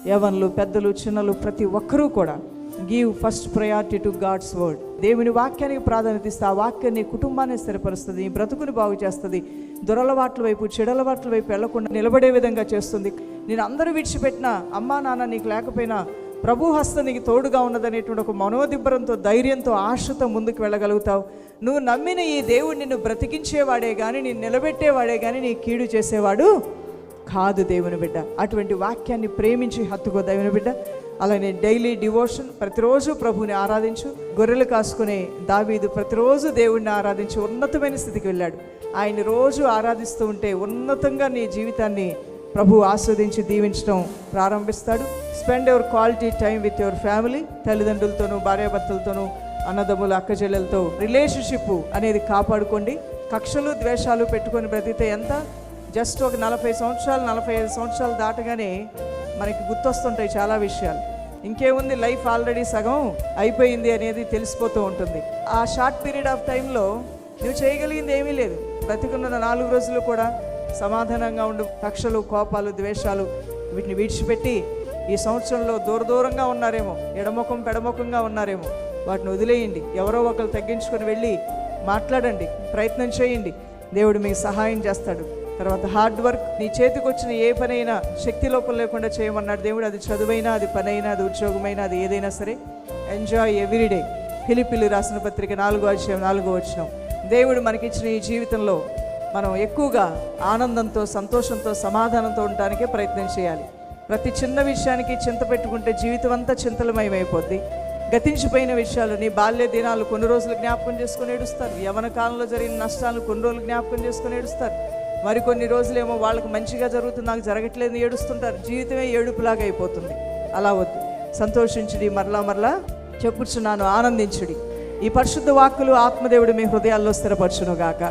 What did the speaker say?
యవనులు, పెద్దలు, చిన్నలు ప్రతి ఒక్కరూ కూడా give first priority to God's word. దేవుని వాక్యానికి ప్రాధాన్యత ఇస్తే ఆ వాక్యం నీ కుటుంబాన్ని స్థిరపరుస్తుంది, నీ బ్రతుకుని బాగు చేస్తుంది, దురలవాట్ల వైపు, చెడలవాట్ల వైపు వెళ్లకుండా నిలబడే విధంగా చేస్తుంది. నేను అందరూ విడిచిపెట్టినా, అమ్మా నాన్న నీకు లేకపోయినా ప్రభు హస్తం నీకు తోడుగా ఉన్నదనేటువంటి ఒక మనోదిబ్బరంతో, ధైర్యంతో, ఆశతో ముందుకు వెళ్ళగలుగుతావు. నువ్వు నమ్మిన ఈ దేవుడు నిన్ను బ్రతికించేవాడే కానీ, నిన్ను నిలబెట్టేవాడే కానీ నీ కీడు చేసేవాడు కాదు దేవుని బిడ్డ. అటువంటి వాక్యాన్ని ప్రేమించి హత్తుకో దేవుని బిడ్డ. అలానే డైలీ డివోషన్, ప్రతిరోజు ప్రభువుని ఆరాధించు. గొర్రెలు కాసుకునే దావీదు ప్రతిరోజు దేవుడిని ఆరాధించి ఉన్నతమైన స్థితికి వెళ్ళాడు. ఆయన రోజు ఆరాధిస్తూ ఉంటే ఉన్నతంగా నీ జీవితాన్ని ప్రభు ఆస్వాదించి దీవించడం ప్రారంభిస్తాడు. Spend your quality time with your family. తల్లిదండ్రులతోనూ, భార్యాభర్తలతోనూ, అన్నదమ్ములు, అక్కచెల్లెలతో రిలేషన్షిప్ అనేది కాపాడుకోండి. కక్షలు, ద్వేషాలు పెట్టుకొని బ్రతికితే ఎంత? జస్ట్ ఒక 40 సంవత్సరాలు, 45 సంవత్సరాలు దాటగానే మనకి గుర్తొస్తుంటాయి చాలా విషయాలు. ఇంకేముంది, లైఫ్ ఆల్రెడీ సగం అయిపోయింది అనేది తెలిసిపోతూ ఉంటుంది. ఆ షార్ట్ పీరియడ్ ఆఫ్ టైంలో నువ్వు చేయగలిగింది ఏమీ లేదు. బ్రతికున్న 4 రోజులు కూడా సమాధానంగా ఉండు. కక్షలు, కోపాలు, ద్వేషాలు వీటిని విడిచిపెట్టి ఈ సంవత్సరంలో దూరంగా ఉన్నారేమో, ఎడముఖం పెడముఖంగా ఉన్నారేమో, వాటిని వదిలేయండి. ఎవరో ఒకరు తగ్గించుకొని వెళ్ళి మాట్లాడండి, ప్రయత్నం చేయండి. దేవుడు మీకు సహాయం చేస్తాడు. తర్వాత హార్డ్ వర్క్. నీ చేతికి వచ్చిన ఏ పనైనా శక్తి లోపం లేకుండా చేయమన్నాడు దేవుడు. అది చదువైనా, అది పనైనా, అది ఉద్యోగమైనా, అది ఏదైనా సరే ఎంజాయ్ ఎవ్రీడే. ఫిలిప్పీలు రాసిన పత్రిక 4:4 దేవుడు మనకిచ్చిన ఈ జీవితంలో మనం ఎక్కువగా ఆనందంతో, సంతోషంతో, సమాధానంతో ఉండడానికే ప్రయత్నం చేయాలి. ప్రతి చిన్న విషయానికి చింత పెట్టుకుంటే జీవితం అంతా చింతలమయమైపోద్ది. గతించిపోయిన విషయాలు, నీ బాల్య దినాలు కొన్ని రోజులు జ్ఞాపకం చేసుకుని ఏడుస్తారు. యవ్వన కాలంలో జరిగిన నష్టాలు కొన్ని రోజులు జ్ఞాపకం చేసుకుని ఏడుస్తారు. మరికొన్ని రోజులేమో వాళ్ళకి మంచిగా జరుగుతుంది, నాకు జరగట్లేదు ఏడుస్తుంటారు. జీవితమే ఏడుపులాగా అయిపోతుంది. అలా వద్దు. సంతోషించుడి, మరలా చెప్పుచున్నాను, ఆనందించుడి. ఈ పరిశుద్ధ వాక్కులు ఆత్మదేవుడు మీ హృదయాల్లో స్థిరపరచును గాక.